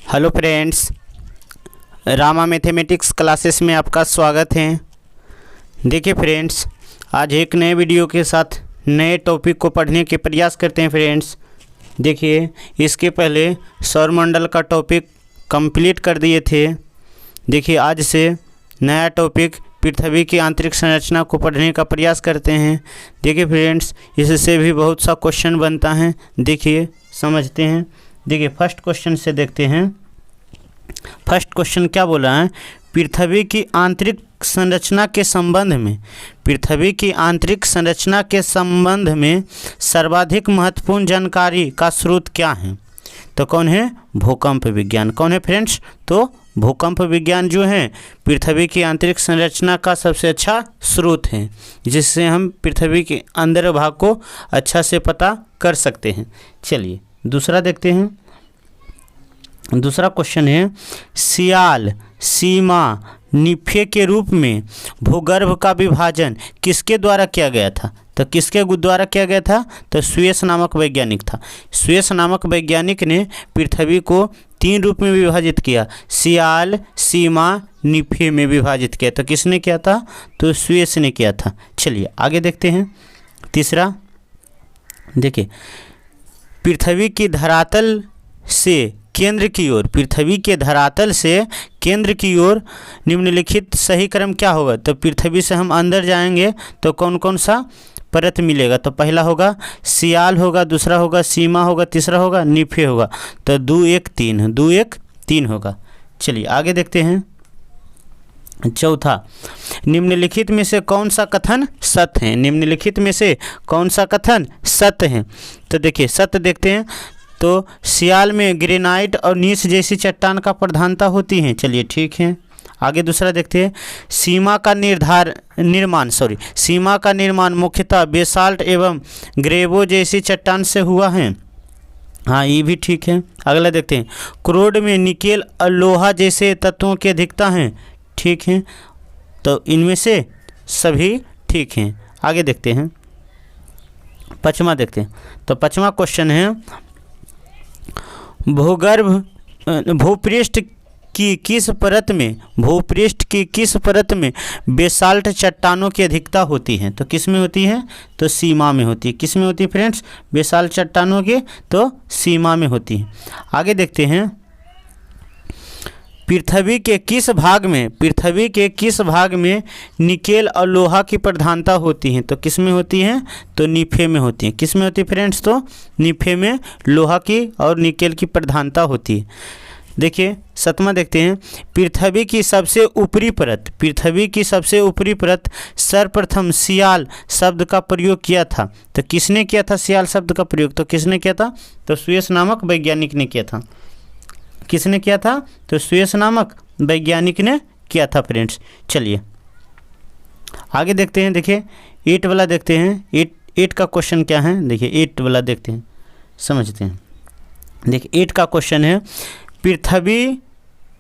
Hello friends, Rama mathematics classes में आपका स्वागत है। देखिए फ्रेंड्स, आज एक नए वीडियो के साथ नए टॉपिक को पढ़ने के प्रयास करते हैं। फ्रेंड्स देखिए, इसके पहले सौरमंडल का टॉपिक कंप्लीट कर दिए थे। देखिए, आज से नया टॉपिक पृथ्वी की आंतरिक संरचना को पढ़ने का प्रयास करते हैं। देखिए फ्रेंड्स, इससे भी बहुत सा क्वेश्चन बनता है। देखिए समझते हैं। देखिए फर्स्ट क्वेश्चन से देखते हैं। फर्स्ट क्वेश्चन क्या बोला है? पृथ्वी की आंतरिक संरचना के संबंध में, पृथ्वी की आंतरिक संरचना के संबंध में सर्वाधिक महत्वपूर्ण जानकारी का स्रोत क्या है? तो कौन है? भूकंप विज्ञान। कौन है फ्रेंड्स? तो भूकंप विज्ञान जो है पृथ्वी की आंतरिक संरचना का सबसे अच्छा स्रोत है, जिससे हम पृथ्वी के अंदर भाग को अच्छा से पता कर सकते हैं। चलिए दूसरा देखते हैं। दूसरा क्वेश्चन है, सियाल, सीमा, निफे के रूप में भूगर्भ का विभाजन किसके द्वारा किया गया था? तो किसके द्वारा किया गया था? तो स्वेस नामक वैज्ञानिक था। स्वेस नामक वैज्ञानिक ने पृथ्वी को 3 रूप में विभाजित किया, सियाल, सीमा, निफे में विभाजित किया। तो किसने किया था? तो स्वेस ने किया था। चलिए आगे देखते हैं। तीसरा देखिए, पृथ्वी की धरातल से केंद्र की ओर, पृथ्वी के धरातल से केंद्र की ओर निम्नलिखित सही क्रम क्या होगा? तो पृथ्वी से हम अंदर जाएंगे तो कौन कौन सा परत मिलेगा? तो पहला होगा सियाल होगा, दूसरा होगा सीमा होगा, तीसरा होगा निफे होगा। तो 2 1 3, 2 1 3 होगा। चलिए आगे देखते हैं। चौथा, निम्नलिखित में से कौन सा कथन सत्य है? निम्नलिखित में से कौन सा कथन सत्य है? तो देखिए सत्य देखते हैं। तो सियाल में ग्रेनाइट और नीस जैसी चट्टान का प्रधानता होती है। चलिए ठीक है। आगे दूसरा देखते हैं। सीमा का निर्माण मुख्यतः बेसाल्ट एवं ग्रेवो जैसी चट्टान से हुआ है। हाँ, ये भी ठीक है। अगला देखते हैं। क्रोड में निकेल और लोहा जैसे तत्वों की अधिकता है। ठीक है, तो इनमें से सभी ठीक हैं। आगे देखते हैं। पाँचवा देखते हैं। तो पाँचवा क्वेश्चन है, भूपृष्ठ की किस परत में बेसाल्ट चट्टानों की अधिकता होती है? तो किस में होती है? तो सीमा में होती है। किस में होती है फ्रेंड्स? बेसाल्ट चट्टानों की तो सीमा में होती है। आगे देखते हैं। पृथ्वी के किस भाग में निकेल और लोहा की प्रधानता होती है? तो किस में होती है? तो निफे में होती है। किस में होती है फ्रेंड्स? तो निफे में लोहा की और निकेल की प्रधानता होती है। देखिए सातवां देखते हैं। पृथ्वी की सबसे ऊपरी परत सर्वप्रथम सियाल शब्द का प्रयोग किया था। तो किसने किया था सियाल शब्द का प्रयोग? तो किसने किया था? तो स्वेस नामक वैज्ञानिक ने किया था। किसने किया था? तो स्वेस नामक वैज्ञानिक ने किया था फ्रेंड्स। चलिए आगे देखते हैं। देखिए 8 वाला देखते हैं। 8 का क्वेश्चन क्या है? देखिए 8 वाला देखते हैं, समझते हैं। देखिए 8 का क्वेश्चन है, पृथ्वी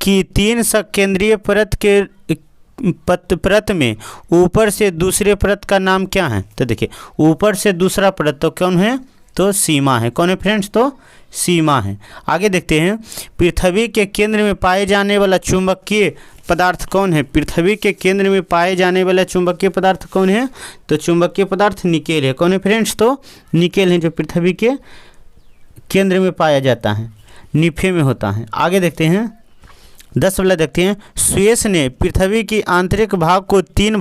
की 3 सकेंद्रीय परत में ऊपर से दूसरे परत का नाम क्या है? तो देखिए ऊपर से दूसरा परत तो कौन है? तो सीमा है। कौन है फ्रेंड्स? तो सीमा है। आगे देखते हैं। पृथ्वी के केंद्र में पाए जाने वाला चुंबकीय पदार्थ कौन है? पृथ्वी के केंद्र में पाए जाने वाला चुंबकीय पदार्थ कौन है? तो चुंबकीय पदार्थ निकेल है। कौन है फ्रेंड्स? तो निकेल है, जो पृथ्वी के केंद्र में पाया जाता है, निफे में होता है। आगे देखते हैं। 10 वाला देखते हैं। स्वेस ने पृथ्वी की आंतरिक भाग को 3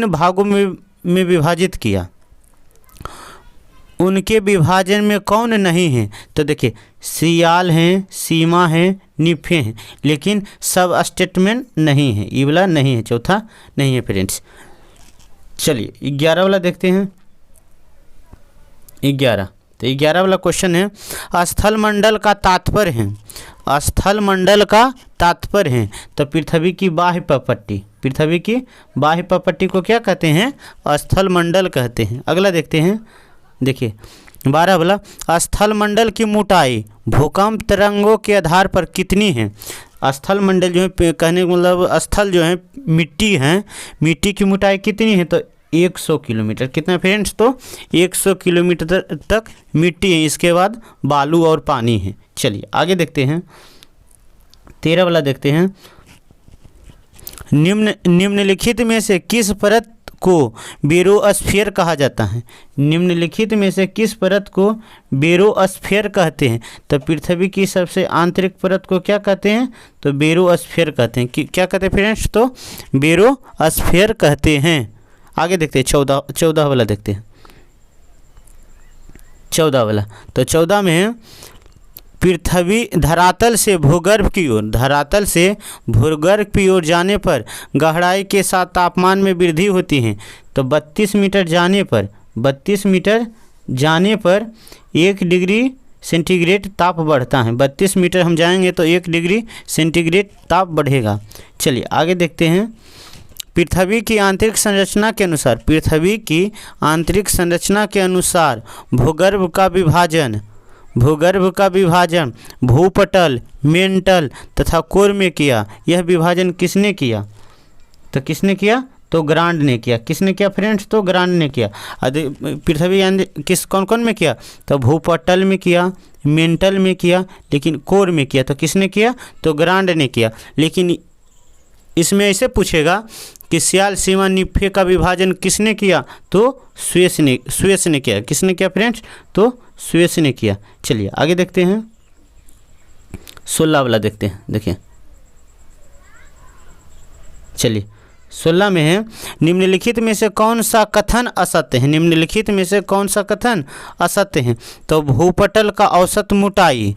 भागों में विभाजित किया। उनके विभाजन में कौन नहीं है? तो देखिए सियाल हैं, सीमा है, निफे हैं, लेकिन सब स्टेटमेंट नहीं है। ये वाला नहीं है, चौथा नहीं है फ्रेंड्स। चलिए 11 वाला देखते हैं। 11, तो 11 वाला क्वेश्चन है, स्थल मंडल का तात्पर्य है। स्थल मंडल का तात्पर्य है तो पृथ्वी की बाह्य पट्टी। पृथ्वी की बाह्य पट्टी को क्या कहते हैं? स्थल मंडल कहते हैं। अगला देखते हैं। देखिए 12 वाला, स्थल मंडल की मोटाई भूकंप तरंगों के आधार पर कितनी है? स्थल मंडल जो है, कहने का मतलब स्थल जो है मिट्टी है, मिट्टी की मोटाई कितनी है? तो 100 किलोमीटर। कितना फ्रेंड्स? तो 100 किलोमीटर तक मिट्टी है, इसके बाद बालू और पानी है। चलिए आगे देखते हैं। 13 वाला देखते हैं। निम्नलिखित में से किस परत को बेरोस्फीयर कहा जाता है? निम्नलिखित में से किस परत को बेरोस्फीयर कहते हैं? तो पृथ्वी की सबसे आंतरिक परत को क्या कहते हैं? तो बेरोस्फीयर कहते हैं। क्या कहते हैं फ्रेंड्स? तो बेरोस्फीयर कहते हैं। आगे देखते हैं 14 वाला देखते हैं। 14 वाला, तो 14 में पृथ्वी धरातल से भूगर्भ की ओर जाने पर गहराई के साथ तापमान में वृद्धि होती है। तो 32 मीटर जाने पर 1 डिग्री सेंटीग्रेड ताप बढ़ता है। 32 मीटर हम जाएंगे तो 1 डिग्री सेंटीग्रेड ताप बढ़ेगा। चलिए आगे देखते हैं। पृथ्वी की आंतरिक संरचना के अनुसार भूगर्भ का विभाजन भूपटल, मेंटल तथा कोर में किया। यह विभाजन किसने किया? तो किसने किया? तो ग्रांड ने किया। किसने किया फ्रेंड्स? तो ग्रांड ने किया। पृथ्वी कौन में किया? तो भूपटल में किया, मेंटल में किया, लेकिन कोर में किया तो किसने किया? तो ग्रांड ने किया। लेकिन इसमें ऐसे पूछेगा कि सियाल सीमा निफ़े का विभाजन किसने किया? तो स्वेस ने किया। किसने किया फ्रेंड्स? तो स्वेस ने किया। चलिए आगे देखते हैं। 16 वाला देखते हैं। देखिए चलिए 16 में है, निम्नलिखित में से कौन सा कथन असत्य है? तो भूपटल का औसत मोटाई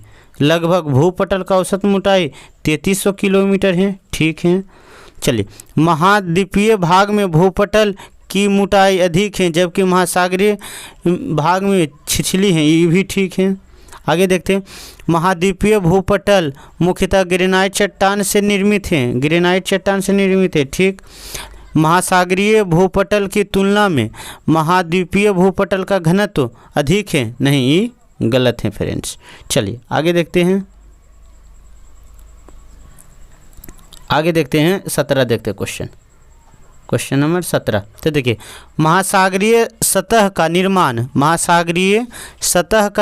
3300 किलोमीटर है। ठीक है। चलिए, महाद्वीपीय भाग में भूपटल की मोटाई अधिक है जबकि महासागरीय भाग में छिछली है। ये भी ठीक है। आगे देखते हैं। महाद्वीपीय भूपटल मुख्यतः ग्रेनाइट चट्टान से निर्मित है। ठीक। महासागरीय भूपटल की तुलना में महाद्वीपीय भूपटल का घनत्व अधिक है। नहीं, ये गलत है फ्रेंड्स। चलिए आगे देखते हैं। 17 देखते हैं क्वेश्चन नंबर 17। तो देखिए, महासागरीय सतह का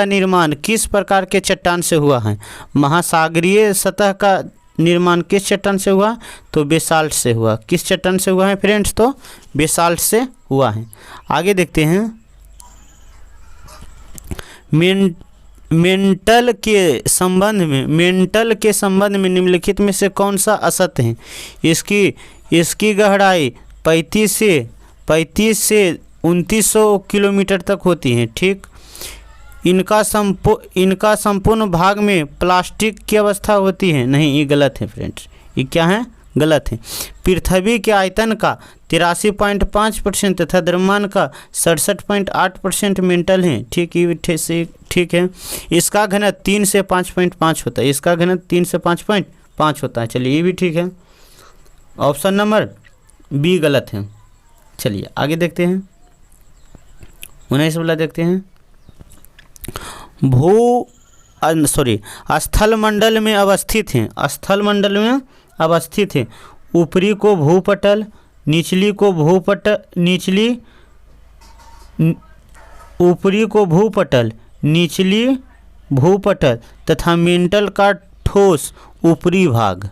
निर्माण किस प्रकार के चट्टान से हुआ है? महासागरीय सतह का निर्माण किस चट्टान से हुआ? तो बेसाल्ट से हुआ। किस चट्टान से हुआ है फ्रेंड्स? तो बेसाल्ट से हुआ है। आगे देखते हैं। मेंटल के संबंध में निम्नलिखित में से कौन सा असत्य है? इसकी गहराई 35 से 2900 किलोमीटर तक होती है। ठीक। इनका संपूर्ण भाग में प्लास्टिक की अवस्था होती है। नहीं, ये गलत है फ्रेंड्स। ये क्या है? गलत है। पृथ्वी के आयतन का 83.5% तथा द्रव्यमान का 67.8% मेंटल है। ठीक, ये ठीक है। इसका घनत्व 3 से 5.5 होता है। चलिए, ये भी ठीक है। ऑप्शन नंबर बी गलत है। चलिए आगे देखते हैं। 19 वाला देखते हैं। स्थल मंडल में अवस्थित है। ऊपरी को भूपटल, निचली भूपटल तथा मेंटल का ठोस ऊपरी भाग।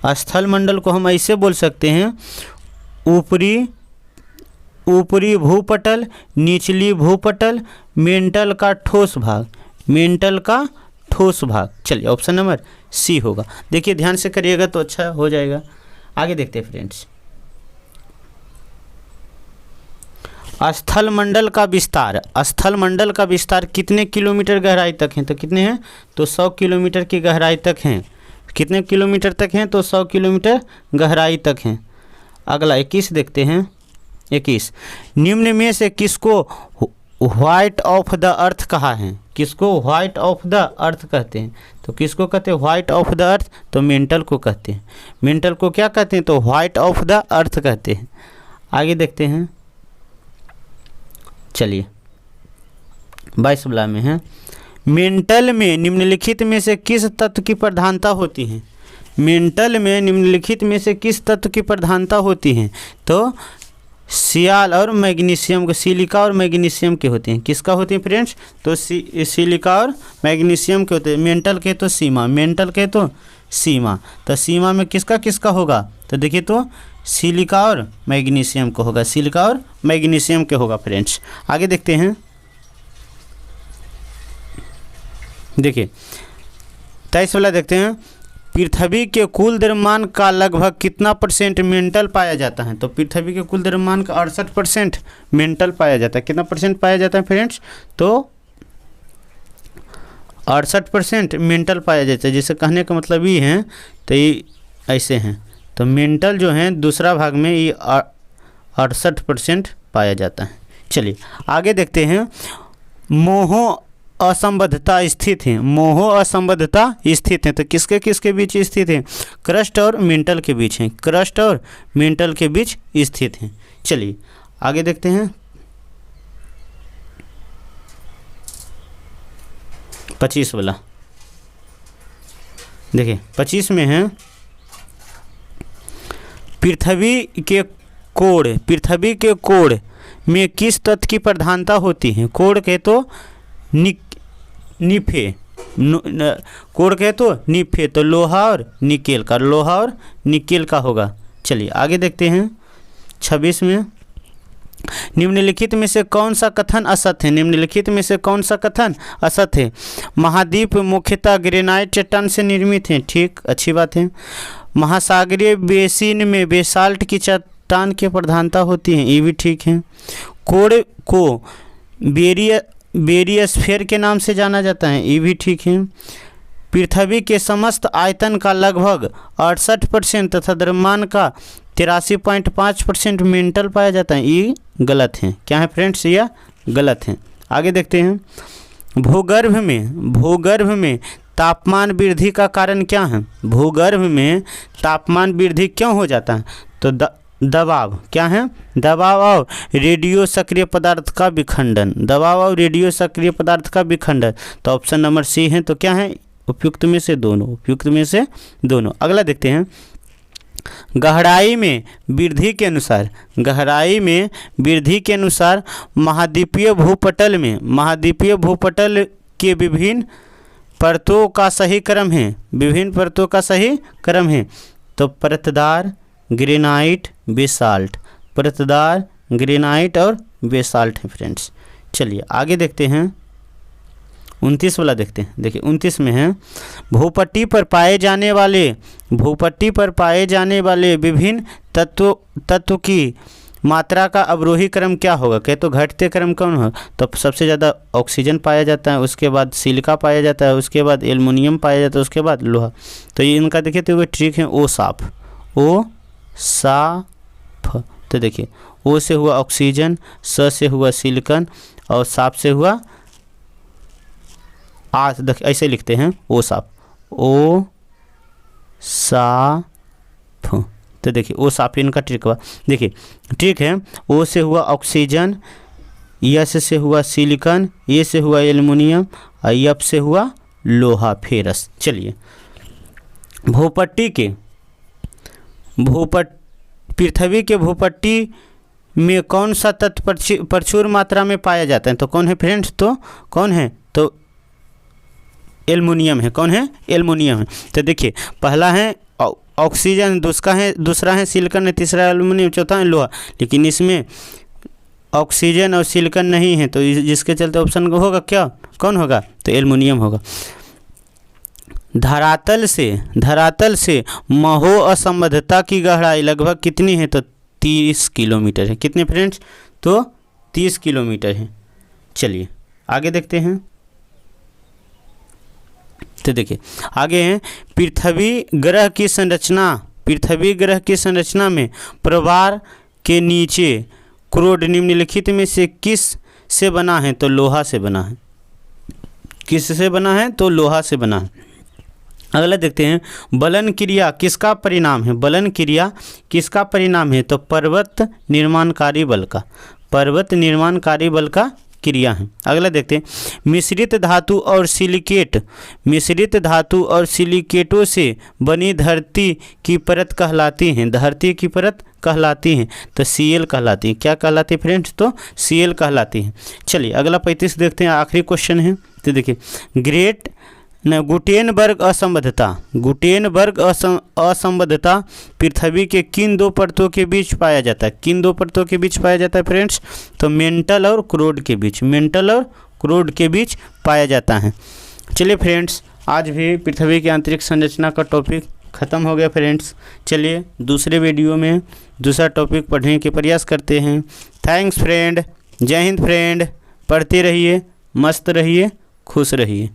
स्थल मंडल को हम ऐसे बोल सकते हैं, ऊपरी भूपटल, निचली भूपटल, मेंटल का ठोस भाग। चलिए ऑप्शन नंबर सी होगा। देखिए ध्यान से करिएगा तो अच्छा हो जाएगा। आगे देखते हैं फ्रेंड्स। स्थल मंडल का विस्तार कितने किलोमीटर गहराई तक है? तो कितने हैं? तो 100 किलोमीटर की गहराई तक हैं। कितने किलोमीटर तक हैं? तो 100 किलोमीटर गहराई तक हैं। अगला 21 देखते हैं। 21, निम्न में से किसको व्हाइट ऑफ द अर्थ कहा है? किसको व्हाइट ऑफ द अर्थ कहते हैं? तो किसको कहते हैं व्हाइट ऑफ द अर्थ? तो मेंटल को कहते हैं। मेंटल को क्या कहते हैं? तो व्हाइट ऑफ द अर्थ कहते हैं। आगे देखते हैं। चलिए 22 वाला में है, मेंटल में निम्नलिखित में से किस तत्व की प्रधानता होती है? मेंटल में निम्नलिखित में से किस तत्व की प्रधानता होती है? तो सियाल और मैग्नीशियम के, सिलिका और मैग्नीशियम के होते हैं। किसका होते हैं फ्रेंड्स? तो सिलिका और मैग्नीशियम के होते हैं। मेंटल के तो सीमा, मेंटल के तो सीमा, तो सीमा में किसका किसका होगा? तो देखिए तो सिलिका और मैग्नीशियम को होगा, सिलिका और मैग्नीशियम के होगा फ्रेंड्स। आगे देखते हैं, देखिए 23 वाला देखते हैं। पृथ्वी के कुल द्रव्यमान का लगभग कितना परसेंट मेंटल पाया जाता है? तो पृथ्वी के कुल द्रव्यमान का 68% मेंटल पाया जाता है। कितना परसेंट पाया जाता है फ्रेंड्स? तो 68% मेंटल पाया जाता है। जैसे कहने का मतलब ये है, तो ये ऐसे हैं, तो मेंटल जो है दूसरा भाग में ये 68% पाया जाता है। चलिए आगे देखते हैं। मोह असंबद्धता स्थित है, मोह असंबद्धता स्थित है, तो किसके किसके बीच स्थित है? क्रस्ट और मेंटल के बीच है, क्रस्ट और मेंटल के बीच स्थित है। चलिए आगे देखते हैं। 25 वाला देखिए, 25 में है पृथ्वी के कोण में किस तत्व की प्रधानता होती है? कोण के तो निफे, कोण के तो निफे, तो लोहा और निकेल का, लोहा और निकेल का होगा। चलिए आगे देखते हैं। 26 में निम्नलिखित में से कौन सा कथन असत्य है? निम्नलिखित में से कौन सा कथन असत्य है? महाद्वीप मुख्यतः ग्रेनाइट चट्टान से निर्मित हैं। ठीक, अच्छी बात है। महासागरीय बेसिन में बेसाल्ट की चट्टान की प्रधानता होती है, ये भी ठीक है। कोण को बेरियस्फीयर के नाम से जाना जाता है, ये भी ठीक है। पृथ्वी के समस्त आयतन का लगभग 68% तथा द्रव्यमान का 83.5% मेंटल पाया जाता है, ये गलत है। क्या है फ्रेंड्स? यह गलत है। आगे देखते हैं। भूगर्भ में तापमान वृद्धि का कारण क्या है? भूगर्भ में तापमान वृद्धि क्यों हो जाता है? तो दबाव, क्या है? दबाव और रेडियो सक्रिय पदार्थ का विखंडन, दबाव और रेडियो सक्रिय पदार्थ का विखंडन। तो ऑप्शन नंबर सी है। तो क्या है? उपयुक्त में से दोनों, उपयुक्त में से दोनों। अगला देखते हैं। गहराई में वृद्धि के अनुसार, गहराई में वृद्धि के अनुसार महाद्वीपीय भूपटल के विभिन्न परतों का सही क्रम है, विभिन्न परतों का सही क्रम है। तो परतदार, ग्रेनाइट, बेसाल्ट, परतदार, ग्रेनाइट और बेसाल्ट है फ्रेंड्स। चलिए आगे देखते हैं। 29 वाला देखते हैं। देखिए 29 में है भूपट्टी पर पाए जाने वाले विभिन्न तत्व की मात्रा का अवरोही क्रम क्या होगा? कहे तो घटते क्रम कौन होगा? तो सबसे ज़्यादा ऑक्सीजन पाया जाता है, उसके बाद सिलिका पाया जाता है, उसके बाद एल्युमिनियम पाया जाता है, उसके बाद लोहा। तो ये इनका देखिए तो वो ट्रिक है। ओ साफ, तो देखिए ओ से हुआ ऑक्सीजन, स से हुआ सिलिकन और साफ से हुआ देखिए ऐसे लिखते हैं ओ साफ, ओ साफ। तो देखिए ओ साफ इनका ट्रिक हुआ। देखिए ट्रिक है, ओ से हुआ ऑक्सीजन, यस से हुआ सिलिकन, ए से हुआ एल्युमिनियम और यप से हुआ लोहा, फेरस। चलिए पृथ्वी के भूपट्टी में कौन सा तत्व प्रचुर मात्रा में पाया जाता है? तो कौन है फ्रेंड्स? तो कौन है? तो एल्युमिनियम है। कौन है? एल्युमिनियम है। तो देखिए पहला है ऑक्सीजन, दूसरा है सिलिकन, तीसरा एल्युमिनियम, चौथा है लोहा। लेकिन इसमें ऑक्सीजन और सिलिकन नहीं है, तो जिसके चलते ऑप्शन होगा क्या? कौन होगा? तो एल्युमिनियम होगा। धरातल से महो असंबद्धता की गहराई लगभग कितनी है? तो 30 किलोमीटर है। कितने फ्रेंड्स? तो 30 किलोमीटर है। चलिए आगे देखते हैं। तो देखिए आगे हैं पृथ्वी ग्रह की संरचना में प्रवार के नीचे क्रोड निम्नलिखित में से किस से बना है? तो लोहा से बना है। किस से बना है? तो लोहा से बना है। अगला देखते हैं। बलन क्रिया किसका परिणाम है? बलन क्रिया किसका परिणाम है? तो पर्वत निर्माणकारी बल का, पर्वत निर्माणकारी बल का क्रिया है। अगला देखते हैं, मिश्रित धातु और सिलिकेट, मिश्रित धातु और सिलिकेटों से बनी धरती की परत कहलाती हैं, धरती की परत कहलाती हैं, तो Cl कहलाती है। क्या कहलाती है फ्रेंड्स? तो Cl कहलाती है। चलिए अगला 35 देखते हैं, आखिरी क्वेश्चन है। तो देखिए, गुटेनबर्ग असंबद्धता, गुटेनबर्ग असंबद्धता पृथ्वी के किन दो परतों के बीच पाया जाता है? किन दो परतों के बीच पाया जाता है फ्रेंड्स? तो मेंटल और क्रोड के बीच, मेंटल और क्रोड के बीच पाया जाता है। चलिए फ्रेंड्स, आज भी पृथ्वी की आंतरिक संरचना का टॉपिक ख़त्म हो गया फ्रेंड्स। चलिए दूसरे वीडियो में दूसरा टॉपिक पढ़ने के प्रयास करते हैं। थैंक्स फ्रेंड, जय हिंद फ्रेंड, पढ़ते रहिए, मस्त रहिए, खुश रहिए।